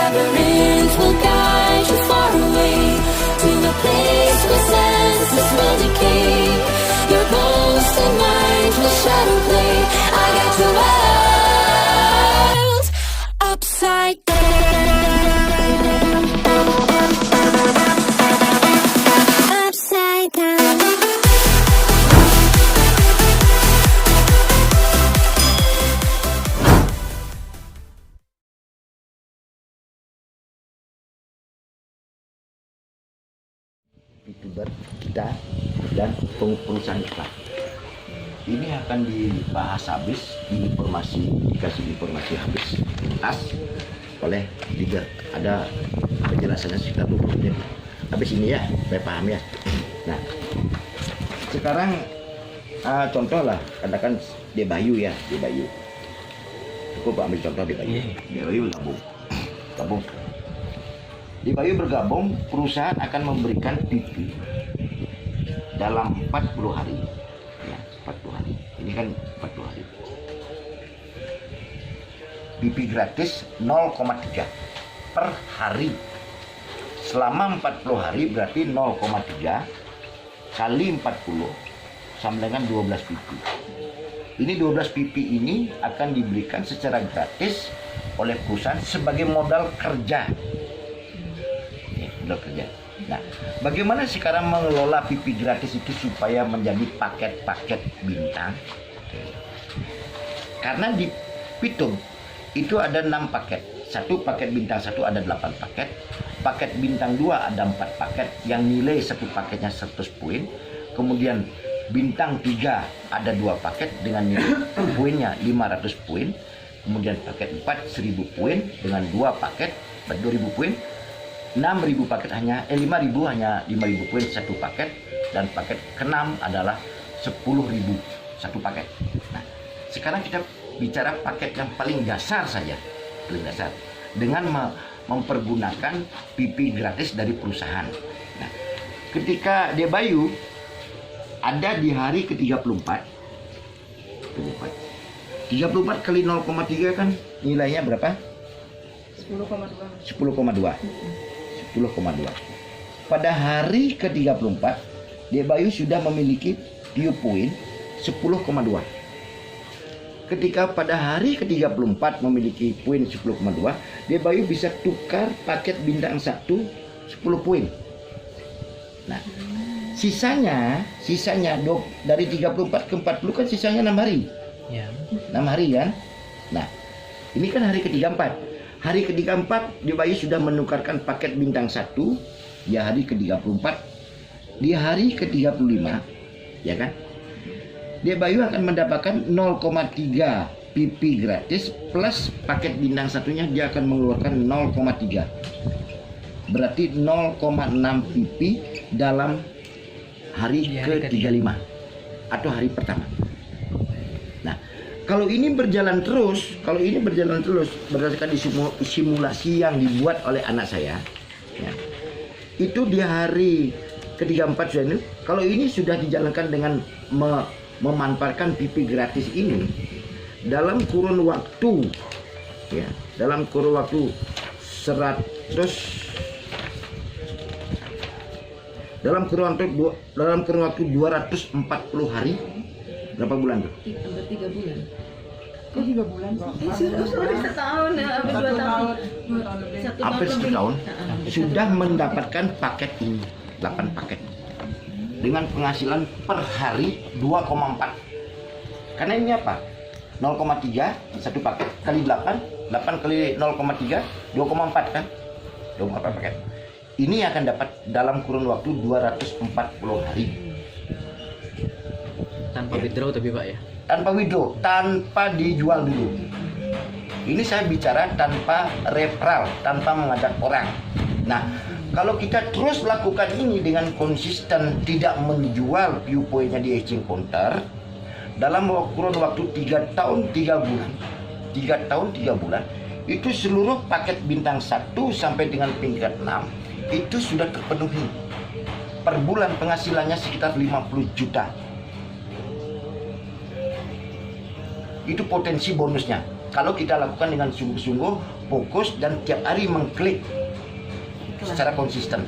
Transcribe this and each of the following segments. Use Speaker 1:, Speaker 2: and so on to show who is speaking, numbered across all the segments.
Speaker 1: labyrinth will guide you far away to the place where senses will decay. Your ghost and mind will shadow play. I got your world upside down. Upside down.
Speaker 2: YouTuber kita dan perusahaan kita ini akan dibahas habis, dikasih informasi habis tuntas oleh leader. Ada penjelasannya sekitar 20 menit habis ini ya, saya paham ya. Nah sekarang contoh lah, katakan Debayu ya, Debayu cukup ambil contoh Debayu. Debayu gabung Debayu bergabung, perusahaan akan memberikan PP dalam 40 hari ya, 40 hari ini kan 40 hari PP gratis 0,3 per hari selama 40 hari, berarti 0,3 kali 40 sama dengan 12 PP. Ini 12 PP ini akan diberikan secara gratis oleh perusahaan sebagai modal kerja. Nah, bagaimana sekarang mengelola PP gratis itu supaya menjadi paket-paket bintang? Karena di Pitung itu ada 6 paket. Satu paket bintang 1 ada 8 paket. Paket bintang 2 ada 4 paket yang nilai satu paketnya 100 poin. Kemudian bintang 3 ada 2 paket dengan nilai poinnya 500 poin. Kemudian paket 4 1000 poin dengan 2 paket 2000 poin. 6.000 paket hanya 5.000 hanya 5.000 poin satu paket, dan paket ke-6 adalah 10.000 satu paket. Nah, sekarang kita bicara paket yang paling dasar saja, paling dasar dengan mempergunakan PP gratis dari perusahaan. Nah, ketika Debayu ada di hari ke-34 34 kali 0,3 kan nilainya berapa? 10,2. Pada hari ke-34 Debayu sudah memiliki view point 10,2. Ketika pada hari ke-34 memiliki poin 10,2, Debayu bisa tukar paket bintang 1 10 poin. Nah, sisanya dari 34 ke 40 kan sisanya 6 hari. Ya. 6 hari kan? Nah, ini kan hari ke-34. Hari ke-34 Debayu sudah menukarkan paket bintang 1 di hari ke-34. Di hari ke-35 ya kan, Debayu akan mendapatkan 0,3 PP gratis plus paket bintang satunya dia akan mengeluarkan 0,3. Berarti 0,6 PP dalam hari ke-35 atau hari pertama. Nah, kalau ini berjalan terus berdasarkan simulasi yang dibuat oleh anak saya, ya, itu di hari ke-34 sudah ini. Kalau ini sudah dijalankan dengan memanfaatkan PP gratis ini dalam kurun waktu, ya, dalam kurun waktu 240 hari. Berapa bulan tuh?
Speaker 3: Hampir 3 bulan.
Speaker 4: Kok 3 bulan?
Speaker 3: Setahun ya, hampir 2 tahun.
Speaker 2: Hampir 1 tahun sudah mendapatkan paket ini, 8 paket. Dengan penghasilan per hari 2,4. Karena ini apa? 0,3 satu paket kali 8 kali 0,3 2,4 kan? 2,4 paket. Ini akan dapat dalam kurun waktu 240 hari.
Speaker 4: Tanpa withdraw tapi Pak ya?
Speaker 2: Tanpa withdraw, tanpa dijual dulu. Ini saya bicara tanpa referral, tanpa mengajak orang. Nah, kalau kita terus lakukan ini dengan konsisten tidak menjual viewpointnya di exchange counter dalam kurun waktu 3 tahun 3 bulan, 3 tahun 3 bulan, itu seluruh paket bintang 1 sampai dengan tingkat 6 itu sudah terpenuhi. Per bulan penghasilannya sekitar 50 juta. Itu potensi bonusnya. Kalau kita lakukan dengan sungguh-sungguh fokus dan tiap hari mengklik secara konsisten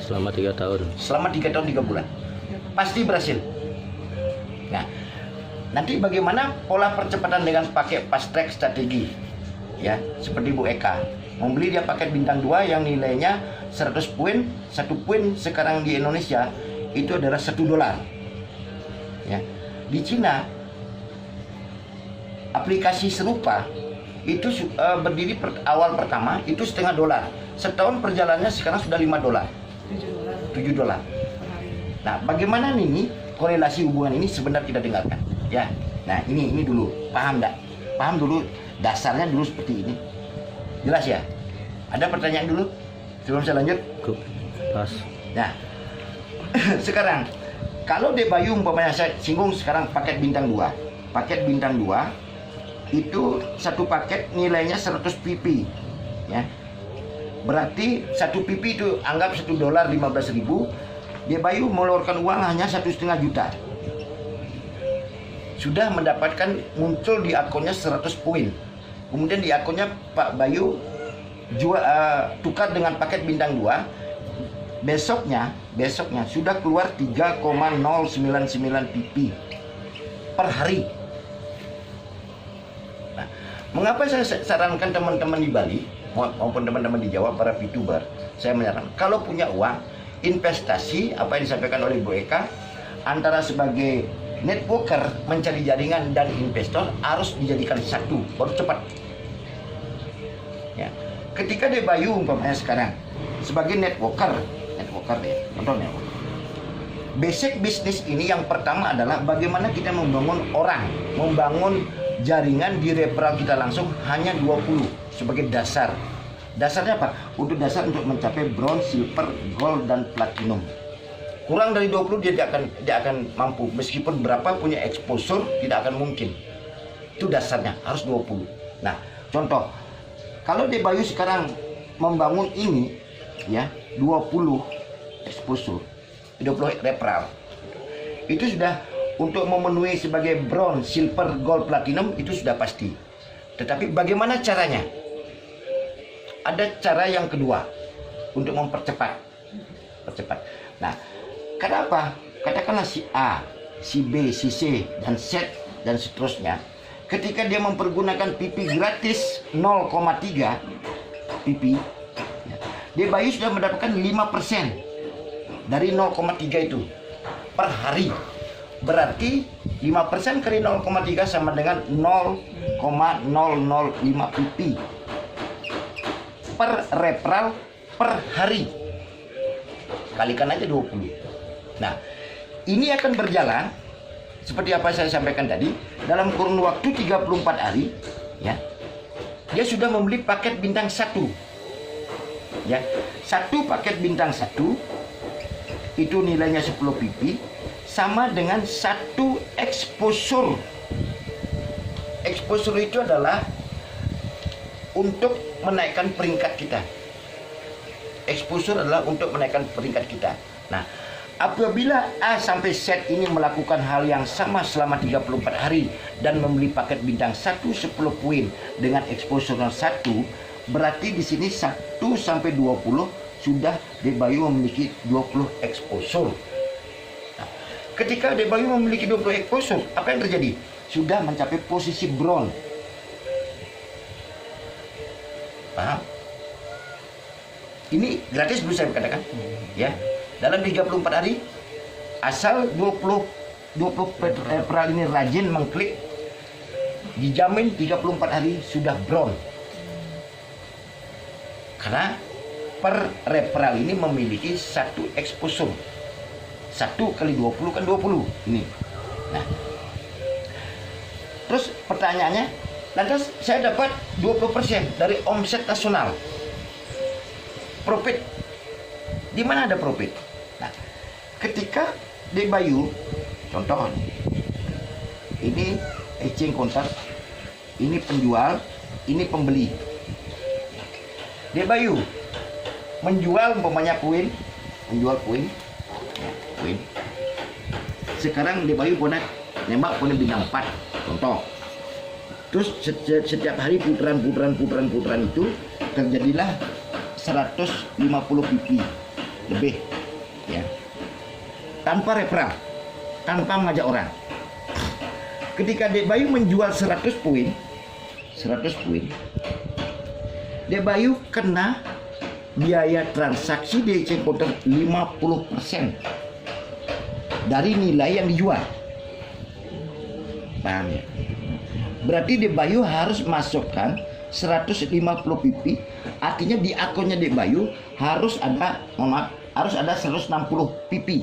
Speaker 4: Selama 3 tahun.
Speaker 2: selama 3 tahun 3 bulan, pasti berhasil. Nah, nanti bagaimana pola percepatan dengan pakai fast track strategi, ya, seperti Bu Eka membeli dia paket bintang 2 yang nilainya 100 poin. 1 poin sekarang di Indonesia itu adalah $1, ya. Di Cina aplikasi serupa itu berdiri awal pertama itu $0,5. Setahun perjalanannya sekarang sudah $5, $7. Nah, bagaimana ini korelasi hubungan ini sebenarnya kita dengarkan, ya. Nah, ini dulu paham enggak? Paham dulu dasarnya dulu seperti ini. Jelas ya? Ada pertanyaan dulu sebelum saya lanjut?
Speaker 4: Pas.
Speaker 2: Nah, sekarang kalau Debayu umpamanya saya singgung sekarang paket bintang 2. Paket bintang 2 itu satu paket nilainya 100 pp, ya. Berarti 1 pp itu anggap $1 15.000. Debayu mengeluarkan uang hanya 1,5 juta. Sudah mendapatkan muncul di akunnya 100 poin. Kemudian di akunnya Pak Bayu tukar dengan paket bintang 2. Besoknya sudah keluar 3,099 pp per hari. Nah, mengapa saya sarankan teman-teman di Bali maupun teman-teman di Jawa, para VTuber, saya menyarankan kalau punya uang, investasi apa yang disampaikan oleh Bu Eka, antara sebagai networker mencari jaringan dan investor harus dijadikan satu, baru cepat. Ya. Ketika Debayu umpamanya sekarang sebagai networker deh, contohnya. Basic bisnis ini yang pertama adalah bagaimana kita membangun jaringan di referral kita langsung hanya 20 sebagai dasar. Dasarnya apa? Untuk dasar untuk mencapai bronze, silver, gold dan platinum. Kurang dari 20 dia tidak akan mampu, meskipun berapa punya exposure tidak akan mungkin. Itu dasarnya harus 20. Nah, contoh kalau Debayu sekarang membangun ini, ya, 20 exposure, 20 referral, itu sudah untuk memenuhi sebagai bronze, silver, gold, platinum itu sudah pasti. Tetapi bagaimana caranya? Ada cara yang kedua untuk mempercepat. Nah, kenapa? Katakanlah si A, si B, si C, dan Z dan seterusnya. Ketika dia mempergunakan PP gratis 0,3 PP, Debayu sudah mendapatkan 5% dari 0,3 itu per hari. Berarti 5% kali 0,3 sama dengan 0,005 pp per referral per hari. Kalikan aja 20. Nah, ini akan berjalan seperti apa saya sampaikan tadi, dalam kurun waktu 34 hari, ya. Dia sudah membeli paket bintang 1. Ya, satu paket bintang 1 itu nilainya 10 pp sama dengan satu exposure. Exposure itu adalah untuk menaikkan peringkat kita. Exposure adalah untuk menaikkan peringkat kita. Nah, apabila A sampai Z ini melakukan hal yang sama selama 34 hari dan membeli paket bintang 1 10 poin dengan exposure 1, berarti di sini 1 sampai 20 sudah Debayu memiliki 20 exposure. Nah, ketika Debayu memiliki 20 exposure, apa yang terjadi? Sudah mencapai posisi bronze. Paham? Ini gratis belum saya katakan, ya. Dalam 34 hari, asal 20 referral ini rajin mengklik, dijamin 34 hari sudah bronze. Karena per referral ini memiliki satu exposure. 1 kali 20 kan 20 ini. Nah, terus pertanyaannya, lantas saya dapat 20% dari omset nasional. Profit. Di mana ada profit? Nah, ketika Debayu, contoh, ini exchange counter, ini penjual, ini pembeli. Debayu menjual umpamanya koin, menjual koin, ya, koin. Sekarang Debayu punya nembak punya bintang 4, contoh. Terus setiap hari putaran itu terjadilah 150 pipi lebih, ya. Tanpa referral, tanpa mengajak orang. Ketika Dek Bayu menjual 100 poin, Dek Bayu kena biaya transaksi di exchange counter 50% dari nilai yang dijual. Paham ya? Berarti Dek Bayu harus masukkan 150 pipi, artinya di akunnya Dek Bayu harus ada, harus ada 160 pipi.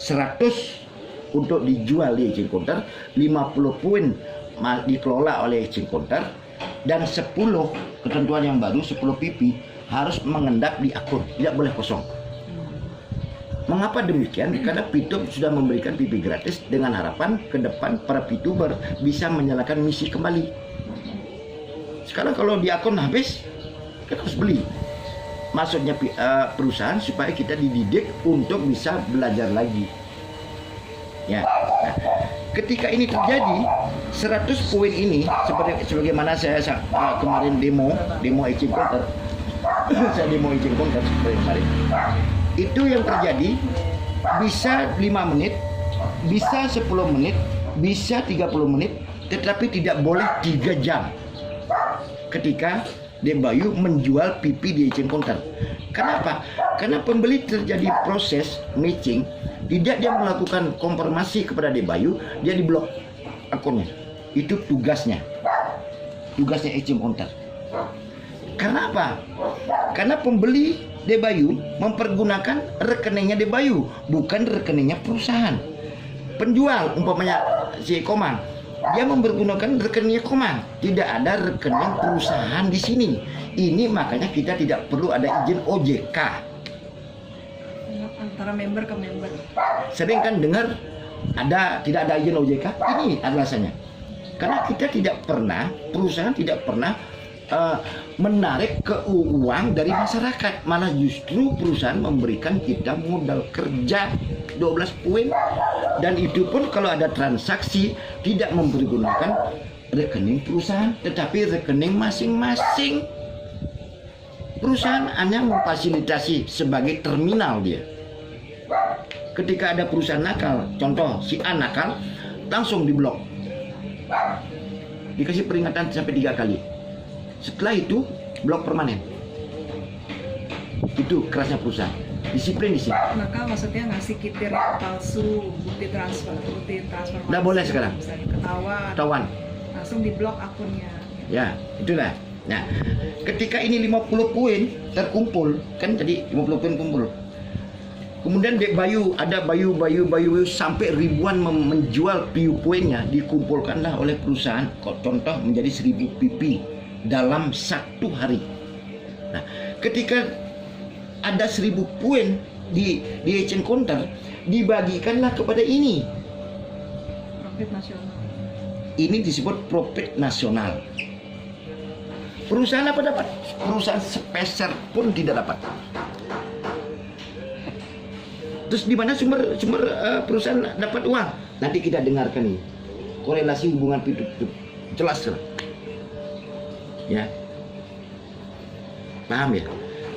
Speaker 2: 100 untuk dijual di exchange counter, 50 poin dikelola oleh exchange counter, dan 10 ketentuan yang baru 10 pipi harus mengendap di akun, tidak boleh kosong. Mengapa demikian? Karena Pitup sudah memberikan pipi gratis dengan harapan ke depan para Pituber bisa menyalakan misi kembali. Sekarang kalau di akun habis, kita harus beli. Maksudnya perusahaan supaya kita dididik untuk bisa belajar lagi. Ya. Nah, ketika ini terjadi, 100 poin ini sebagaimana saya kemarin demo exchange counter. Saya demo exchange counter kemarin. Itu yang terjadi bisa 5 menit, bisa 10 menit, bisa 30 menit, tetapi tidak boleh 3 jam ketika Dek Bayu menjual pipi di exchange counter. Kenapa? Karena pembeli terjadi proses matching, tidak dia melakukan konfirmasi kepada Dek Bayu, dia diblok akunnya. Itu tugasnya exchange counter. Karena apa? Karena pembeli Dek Bayu mempergunakan rekeningnya Dek Bayu, bukan rekeningnya perusahaan. Penjual umpamanya si Komang, dia mempergunakan rekeningnya Komang, tidak ada rekening perusahaan di sini. Ini makanya kita tidak perlu ada izin OJK.
Speaker 3: Antara member ke member.
Speaker 2: Sering kan dengar tidak ada izin OJK? Ini alasannya. Karena kita tidak pernah, perusahaan tidak pernah menarik uang dari masyarakat, malah justru perusahaan memberikan kita modal kerja 12 poin, dan itu pun kalau ada transaksi tidak mempergunakan rekening perusahaan tetapi rekening masing-masing. Perusahaan hanya memfasilitasi sebagai terminal dia. Ketika ada perusahaan nakal, contoh si A nakal, langsung diblok, dikasih peringatan sampai 3 kali. Setelah itu blok permanen. Itu kerasnya perusahaan. Disiplin di sini.
Speaker 3: Maka maksudnya ngasih kitir palsu, bukti transfer.
Speaker 2: Nggak boleh sekarang. Ketahuan.
Speaker 3: Langsung diblok akunnya.
Speaker 2: Ya, itulah. Nah, ketika ini 50 poin terkumpul, kan tadi 50 poin kumpul. Kemudian Dek Bayu, ada Bayu sampai ribuan menjual PU poinnya, dikumpulkanlah oleh perusahaan, contoh menjadi 1000 pipi dalam 1 hari. Nah, ketika ada 1000 poin di exchange counter, dibagikanlah kepada ini.
Speaker 3: Profit nasional.
Speaker 2: Ini disebut profit nasional. Perusahaan apa dapat? Perusahaan sepeser pun tidak dapat. Terus di mana sumber perusahaan dapat uang? Nanti kita dengarkan nih. Korelasi hubungan Pitup jelas lah. Ya, paham ya?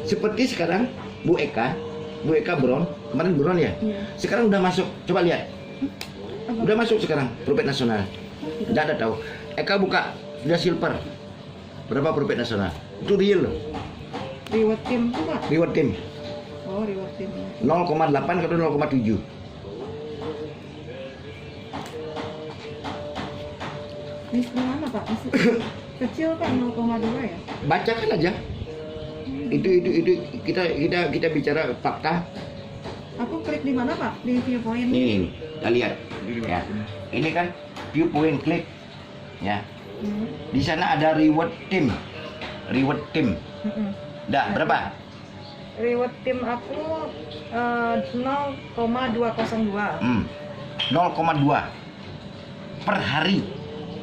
Speaker 2: Seperti sekarang Bu Eka buron, kemarin buron ya? Sekarang udah masuk, coba lihat. Udah masuk sekarang profit nasional. Udah ada tahu. Eka buka, sudah silver. Berapa profit nasional? Itu real loh.
Speaker 3: Reward team tuh Pak?
Speaker 2: Reward team.
Speaker 3: Oh, reward team.
Speaker 2: 0,8 ke 0,7.
Speaker 3: Di mana Pak? Masih kecil Pak, 0,2 ya?
Speaker 2: Bacakan aja. Itu kita bicara fakta.
Speaker 3: Aku klik di mana Pak? Di viewpoint.
Speaker 2: Nih, kita lihat. Ya. Ini kan viewpoint, klik. Ya. Di sana ada reward team. Dah berapa?
Speaker 3: Reward team aku 0,202.
Speaker 2: 0,2 per hari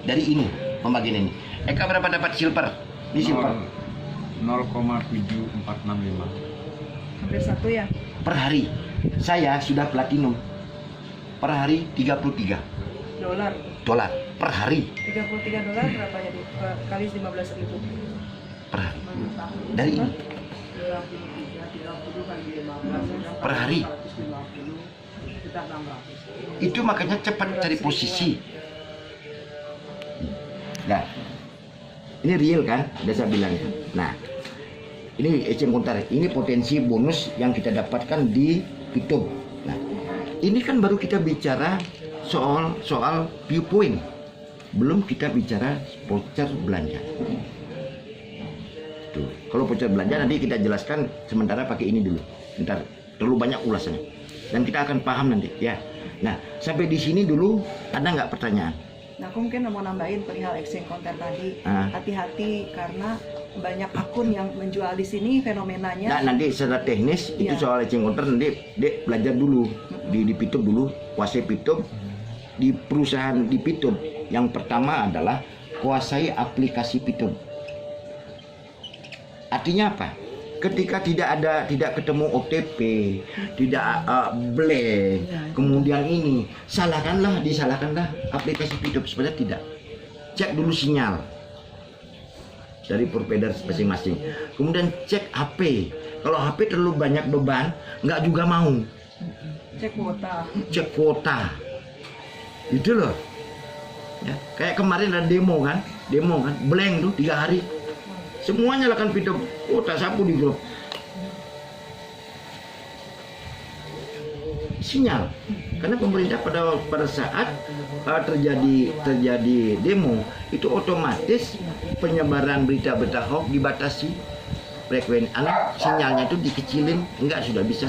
Speaker 2: dari ini pembagian ini. Eka berapa dapat silver? Di silver
Speaker 5: 0,7465.
Speaker 3: Hampir 1 ya?
Speaker 2: per hari. Saya sudah platinum per hari 33
Speaker 3: $.
Speaker 2: dolar per hari.
Speaker 3: $33 berapa jadi? Kali 15.000.
Speaker 2: Per hari. Dari ini. Per hari. Itu makanya cepat cari posisi. Nah, ini real kan? Udah saya bilang. Nah, ini eceng kontar. Ini potensi bonus yang kita dapatkan di YouTube. Nah, ini kan baru kita bicara soal viewpoint. Belum kita bicara voucher belanja. Tuh, kalau voucher belanja nanti kita jelaskan, sementara pakai ini dulu. Ntar terlalu banyak ulasannya. Dan kita akan paham nanti ya. Nah, sampai di sini dulu ada nggak pertanyaan?
Speaker 3: Nah, aku mungkin mau nambahin perihal exchange konten tadi.
Speaker 2: Ah.
Speaker 3: Hati-hati karena banyak akun yang menjual di sini fenomenanya.
Speaker 2: Nah, nanti secara teknis itu
Speaker 3: Iya.
Speaker 2: soal exchange counter nanti Dek belajar dulu di Pitup dulu, kuasai Pitup di perusahaan di Pitup. Yang pertama adalah kuasai aplikasi Pitup. Artinya apa? Ketika tidak ketemu OTP, tidak blank, kemudian ini disalahkanlah aplikasi Pitup sebenarnya tidak. Cek dulu sinyal dari provider masing-masing. Kemudian cek HP. Kalau HP terlalu banyak beban, nggak juga mau.
Speaker 3: Cek kuota.
Speaker 2: Cek kuota. Itu loh. Ya, kayak kemarin ada demo kan, blank tuh 3 hari. Semuanya nyalakan Pitup, kuota sapu di grup. Sinyal. Karena pemerintah pada saat terjadi demo itu otomatis penyebaran berita-berita hoax dibatasi, frekuensi sinyalnya itu dikecilin, enggak sudah bisa.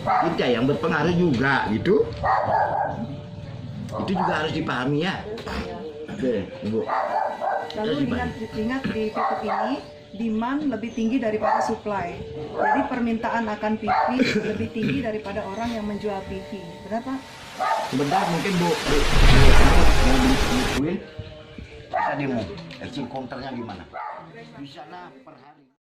Speaker 2: Kita yang berpengaruh juga gitu. Itu juga harus dipahami ya. Oke, Ibu.
Speaker 3: Lalu ingat di Pitup ini demand lebih tinggi daripada supply. Jadi permintaan akan PV lebih tinggi daripada orang yang menjual PV. Benar Pak?
Speaker 2: Sebentar mungkin Bu mau beli kuil. Kita demo. Exchange counternya gimana? Di sana per hari.